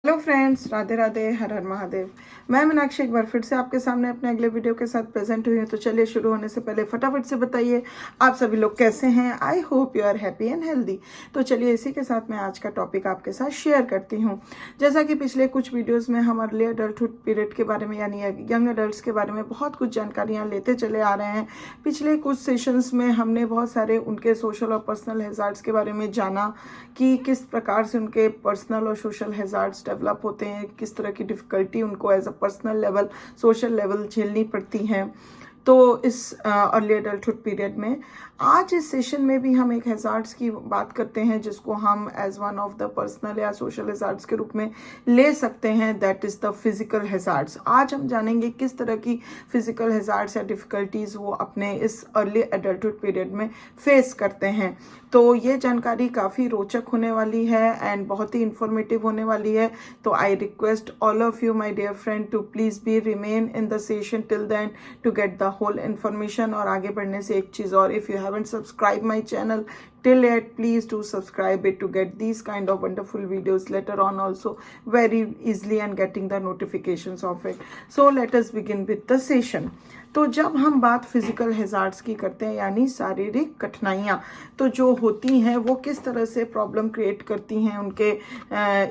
Hello friends, Radhe Radhe, हर हर महादेव। मैं मीनाक्षी एक बार फिर से आपके सामने अपने अगले वीडियो के साथ प्रेजेंट हुई हूँ। तो चलिए शुरू होने से पहले फटाफट से बताइए आप सभी लोग कैसे हैं। I hope you are happy and healthy. तो चलिए इसी के साथ मैं आज का टॉपिक आपके साथ शेयर करती हूँ। जैसा कि पिछले कुछ वीडियोज़ में हम अर्ली अडल्टहुड पीरियड के बारे में यानी यंग अडल्ट के बारे में बहुत कुछ जानकारियाँ लेते चले आ रहे हैं। पिछले कुछ सेशंस में हमने बहुत सारे उनके सोशल और पर्सनल हैजार्ड्स के बारे में जाना कि किस प्रकार से उनके पर्सनल और सोशल हैजार्ड्स डेवलप होते हैं, किस तरह की डिफ़िकल्टी उनको as a personal level, social level झेलनी पड़ती हैं। तो इस अर्ली अडल्टहुड पीरियड में आज इस सेशन में भी हम एक हैजार्ड्स की बात करते हैं जिसको हम as one of the personal या सोशल हैजार्ड्स के रूप में ले सकते हैं। That is the physical hazards. आज हम जानेंगे किस तरह की फिजिकल हैजार्ड्स या डिफ़िकल्टीज़ वो अपने इस अर्ली अडल्टहुड पीरियड में फेस करते हैं। तो ये जानकारी काफ़ी रोचक होने वाली है एंड बहुत ही इंफॉर्मेटिव होने वाली है। तो I request all of you my dear friend to please be remain in the session till then to get the whole information. और आगे बढ़ने से एक चीज़ और, if you haven't subscribed my channel till yet, please do subscribe it to get these kind of wonderful videos later on also very easily and getting the notifications of it. So let us begin with the session. तो जब हम बात physical hazards की करते हैं यानी शारीरिक कठिनाइयाँ तो जो होती हैं वो किस तरह से प्रॉब्लम क्रिएट करती हैं उनके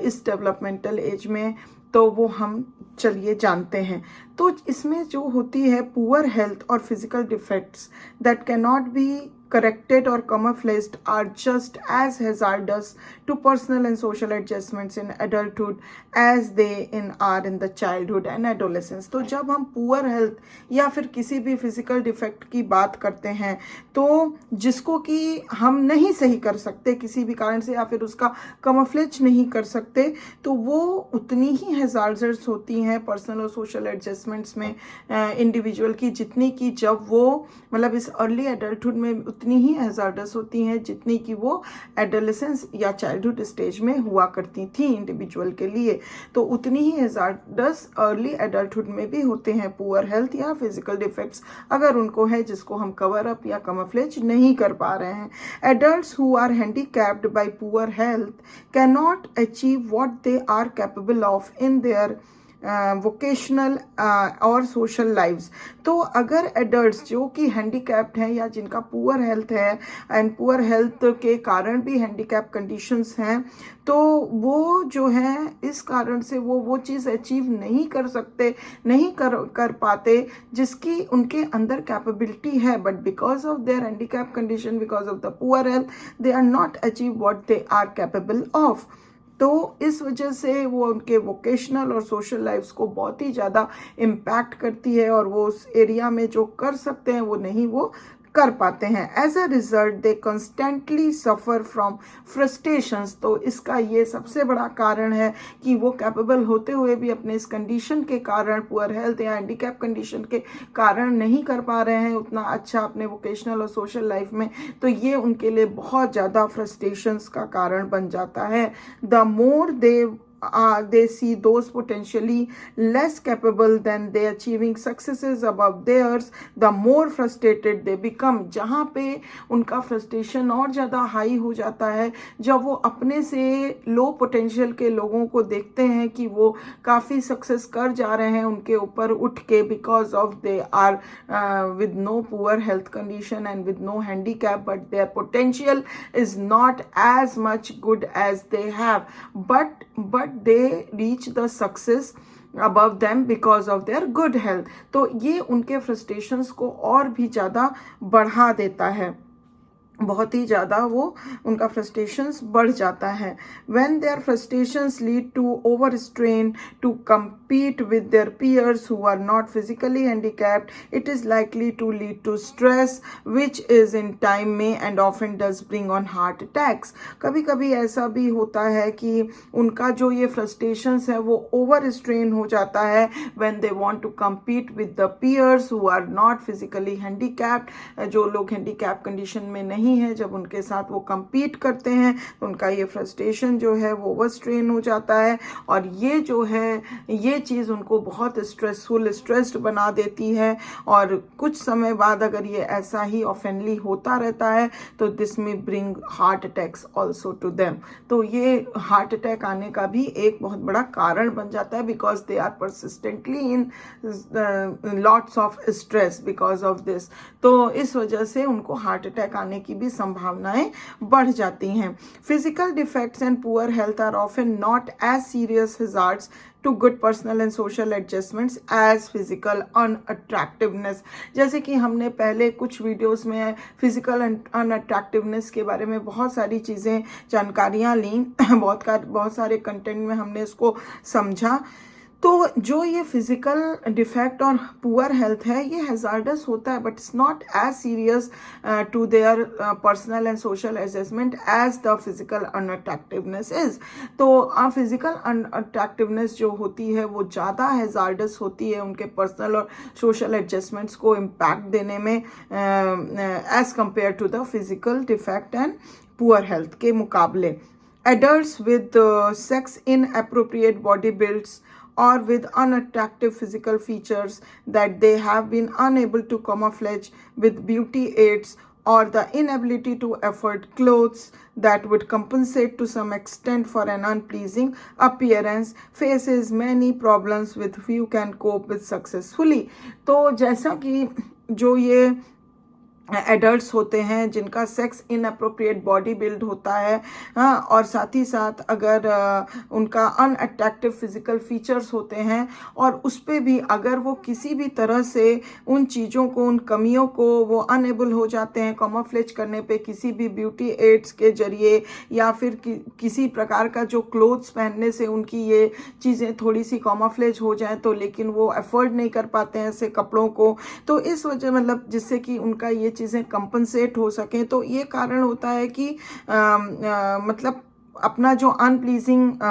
इस डेवलपमेंटल एज में, तो वो हम चलिए जानते हैं। तो इसमें जो होती है पुअर हेल्थ और physical defects that can not be corrected or camouflaged are just as hazardous to personal and social adjustments in adulthood as they are in the childhood and adolescence. तो जब हम पुअर हेल्थ या फिर किसी भी physical defect की बात करते हैं तो जिसको कि हम नहीं सही कर सकते किसी भी कारण से या फिर उसका camouflage नहीं कर सकते, तो वो उतनी ही हैजार्डस होती हैं पर्सनल और सोशल एडजस्टमेंट्स में इंडिविजुअल की जितनी की जब वो मतलब इस अर्ली एडल्टहुड में उतनी ही हैजार्डस होती हैं जितनी कि वो एडोलेसेंस या चाइल्डहुड स्टेज में हुआ करती थी इंडिविजुअल के लिए। तो उतनी ही हैजार्डस अर्ली एडल्टहुड में भी होते हैं पुअर हेल्थ या फिजिकल डिफेक्ट्स अगर उनको है जिसको हम कवर अप या कमफ्लेज नहीं कर पा रहे हैं। Adults who are handicapped by poor health can not achieve what they are capable of in their vocational और सोशल लाइव्स। तो अगर एडल्ट्स जो कि हैंडीकैप्ड हैं या जिनका पुअर हेल्थ है एंड पुअर हेल्थ के कारण भी हैंडीकैप कंडीशंस हैं, तो वो जो है इस कारण से वो चीज़ अचीव नहीं कर सकते, नहीं कर पाते जिसकी उनके अंदर कैपेबिलिटी है, but because of their handicap condition, because of the poor health they are not achieve what they are capable of. तो इस वजह से वो उनके वोकेशनल और सोशल लाइफ्स को बहुत ही ज़्यादा इम्पैक्ट करती है और वो उस एरिया में जो कर सकते हैं वो नहीं वो कर पाते हैं। As a result they constantly suffer from frustrations. तो इसका ये सबसे बड़ा कारण है कि वो कैपेबल होते हुए भी अपने इस कंडीशन के कारण, पुअर हेल्थ या हैंडीकैप कंडीशन के कारण नहीं कर पा रहे हैं उतना अच्छा अपने वोकेशनल और सोशल लाइफ में। तो ये उनके लिए बहुत ज़्यादा फ्रस्ट्रेशंस का कारण बन जाता है। The more they see those potentially less capable than they achieving successes above theirs, the more frustrated they become. जहाँ पे उनका फ्रस्ट्रेशन और ज़्यादा हाई हो जाता है जब वो अपने से लो पोटेंशियल के लोगों को देखते हैं कि वो काफ़ी सक्सेस कर जा रहे हैं उनके ऊपर उठ के, because of they are with no poor health condition and with no handicap, but their potential is not as much good as they have, but they reach the success above them because of their good health. तो ये उनके frustrations को और भी ज़्यादा बढ़ा देता है, बहुत ही ज़्यादा वो उनका फ्रस्ट्रेशंस बढ़ जाता है। When their frustrations lead to overstrain to compete with their peers who are not physically handicapped, it is likely to lead to stress which is in time may and often does bring on heart attacks. कभी कभी ऐसा भी होता है कि उनका जो ये frustrations है वो overstrain हो जाता है when they want to compete with the peers who are not physically handicapped, जो लोग handicap condition में नहीं नहीं है, जब उनके साथ वो compete करते हैं तो उनका ये फ्रस्ट्रेशन जो है वो ओवर स्ट्रेन हो जाता है, और ये जो है ये चीज़ उनको बहुत स्ट्रेस्ड बना देती है। और कुछ समय बाद अगर ये ऐसा ही ऑफेनली होता रहता है तो this may bring heart attacks also to them. तो ये हार्ट अटैक आने का भी एक बहुत बड़ा कारण बन जाता है, because they are persistently in lots of stress because of this. तो इस वजह से उनको हार्ट अटैक आने की भी संभावनाएं बढ़ जाती हैं। Physical defects and poor health are often not as serious hazards to good personal and social adjustments as physical unattractiveness। जैसे कि हमने पहले कुछ वीडियोस में फिजिकल अनअट्रैक्टिवनेस के बारे में बहुत सारी चीज़ें जानकारियाँ ली, बहुत सारे कंटेंट में हमने इसको समझा। तो जो ये फिजिकल डिफेक्ट और पुअर हेल्थ है ये हैजार्डस होता है, but it's not as serious to their personal and social assessment as the physical unattractiveness is. तो फिजिकल अनअट्रैक्टिवनेस जो होती है वो ज़्यादा हैजार्डस होती है उनके पर्सनल और सोशल एडजस्टमेंट्स को इम्पैक्ट देने में as compare to the physical defect and poor health के मुकाबले। Adults with sex inappropriate body builds or with unattractive physical features that they have been unable to camouflage with beauty aids, or the inability to afford clothes that would compensate to some extent for an unpleasing appearance, faces many problems with few can cope with successfully। तो जैसा कि जो ये adults होते हैं जिनका sex inappropriate body build होता है, हाँ, और साथ ही साथ अगर उनका अनअट्रैक्टिव फिजिकल फीचर्स होते हैं और उस पर भी अगर वो किसी भी तरह से उन चीज़ों को, उन कमियों को वो अनेबल हो जाते हैं कॉमोफ्लेज करने पे किसी भी ब्यूटी एड्स के जरिए, या फिर किसी प्रकार का जो क्लोथ्स पहनने से उनकी ये चीज़ें थोड़ी सी कॉमोफ्लेज हो जाए, तो लेकिन वो अफोर्ड नहीं कर पाते हैं ऐसे कपड़ों को, तो इस वजह मतलब जिससे कि उनका ये चीज़ें कंपनसेट हो सकें, तो ये कारण होता है कि मतलब अपना जो अनप्लीजिंग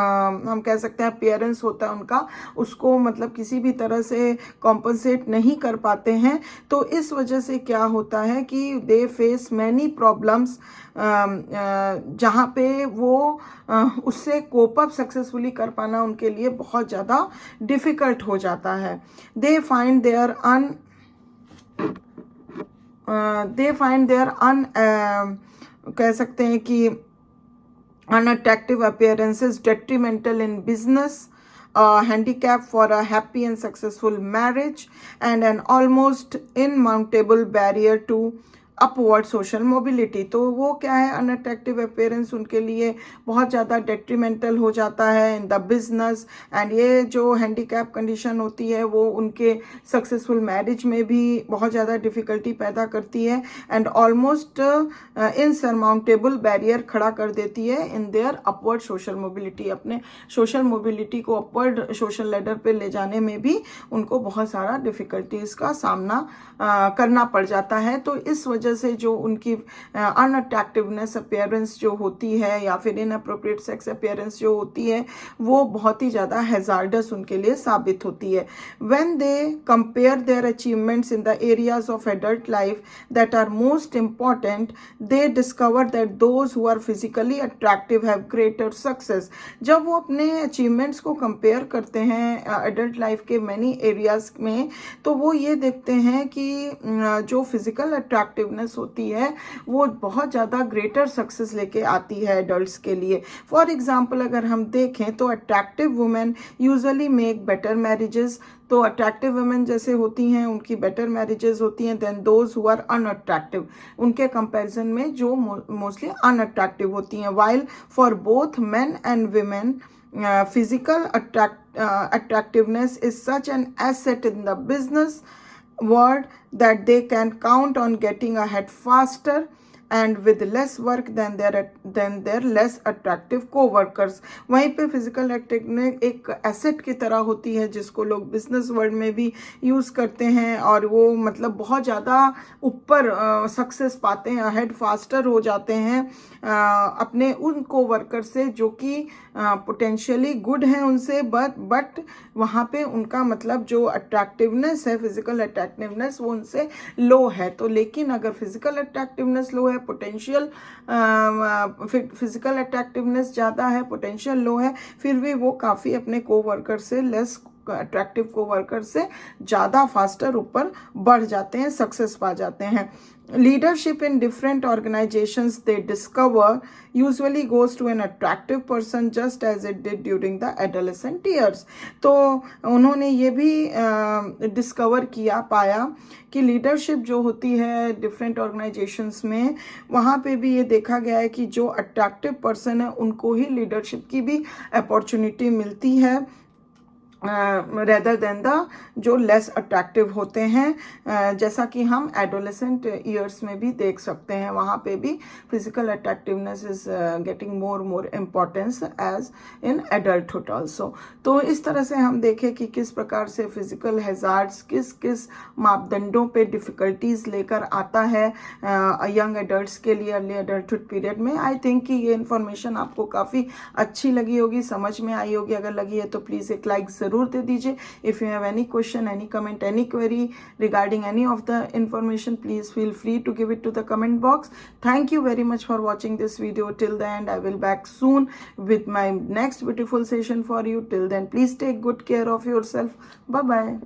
हम कह सकते हैं अपीयरेंस होता है उनका, उसको मतलब किसी भी तरह से कॉम्पनसेट नहीं कर पाते हैं। तो इस वजह से क्या होता है कि दे फेस मैनी प्रॉब्लम्स, जहाँ पे वो उससे कोप अप सक्सेसफुली कर पाना उनके लिए बहुत ज़्यादा डिफ़िकल्ट हो जाता है। दे फाइंड देयर कह सकते हैं कि unattractive appearances detrimental in business, handicap for a happy and successful marriage, and an almost insurmountable barrier to upward social mobility. तो वो क्या है, अनअट्रैक्टिव अपीयरेंस उनके लिए बहुत ज़्यादा डेट्रीमेंटल हो जाता है इन द बिजनेस, एंड ये जो हैंडीकैप कंडीशन होती है वो उनके सक्सेसफुल मैरिज में भी बहुत ज़्यादा डिफ़िकल्टी पैदा करती है, एंड ऑलमोस्ट इनसरमाउंटेबल बैरियर खड़ा कर देती है in their upward social mobility. अपने सोशल मोबिलिटी को अपवर्ड सोशल लेडर पे ले जाने में भी उनको बहुत सारा डिफ़िकल्टीज़ का सामना करना पड़ जाता है। तो इस वजह से जो उनकी अनअट्रैक्टिवनेस अपीयरेंस जो होती है या फिर इनअप्रोप्रिएट सेक्स अपीयरेंस जो होती है वो बहुत ही ज़्यादा हैजार्डस उनके लिए साबित होती है। When they compare their achievements in the areas of adult life that are most important, they discover that those who are physically attractive have greater success. जब वो अपने अचीवमेंट्स को कंपेयर करते हैं एडल्ट लाइफ के मैनी एरियाज में, तो वो ये देखते हैं कि जो फिजिकल अट्रैक्टिवनेस होती है वो बहुत ज़्यादा ग्रेटर सक्सेस लेके आती है एडल्ट्स के लिए। फॉर एग्जांपल अगर हम देखें तो attractive women usually make better marriages. तो अट्रैक्टिव वुमेन जैसे होती हैं उनकी बेटर मैरिजेस होती हैं then those who are unattractive, उनके कंपैरिजन में जो मोस्टली अनअट्रैक्टिव होती हैं। While for both men and women physical attractiveness is such an asset in the business world that they can count on getting ahead faster and with less work than their less attractive co-workers। वहीं पे physical activeness एक asset की तरह होती है जिसको लोग business world में भी यूज़ करते हैं, और वो मतलब बहुत ज़्यादा ऊपर सक्सेस पाते हैं, अहेड फास्टर हो जाते हैं अपने उन को-वर्कर से जो कि पोटेंशियली गुड हैं उनसे, बट वहाँ पे उनका मतलब जो अट्रैक्टिवनेस है, फिजिकल अट्रैक्टिवनेस वो उनसे लो है। तो लेकिन अगर फिजिकल अट्रैक्टिवनेस लो है है, पोटेंशियल फिजिकल अट्रैक्टिवनेस ज़्यादा है, पोटेंशियल लो है, फिर भी वो काफ़ी अपने कोवर्कर से लेस अट्रैक्टिव कोवर्कर से ज़्यादा फास्टर ऊपर बढ़ जाते हैं, सक्सेस पा जाते हैं. Leadership in different organizations they discover usually goes to an attractive person just as it did during the adolescent years. तो उन्होंने ये भी डिस्कवर किया, पाया कि लीडरशिप जो होती है डिफरेंट ऑर्गेनाइजेशंस में, वहाँ पे भी ये देखा गया है कि जो अट्रैक्टिव पर्सन है उनको ही लीडरशिप की भी अपॉर्चुनिटी मिलती है रेदर देन द जो लेस अट्रैक्टिव होते हैं, जैसा कि हम एडोलेसेंट ईयर्स में भी देख सकते हैं. वहाँ पे भी physical attractiveness is getting more importance as in adulthood also. तो इस तरह से हम देखें कि किस प्रकार से फिजिकल हैजार्ड्स किस किस मापदंडों पे डिफ़िकल्टीज लेकर आता है यंग एडल्ट्स के लिए अर्ली एडल्टहुड पीरियड में. आई थिंक कि ये इन्फॉर्मेशन आपको काफ़ी अच्छी लगी होगी, समझ में आई होगी. अगर लगी है तो प्लीज़ एक लाइक ज़रूर दे दीजिए. If you have any question, any comment, any query regarding any of the information, please feel free to give it to the comment box. Thank you very much for watching this video till the end. I will back soon with my next beautiful session for you. Till then, please take good care of yourself. Bye bye.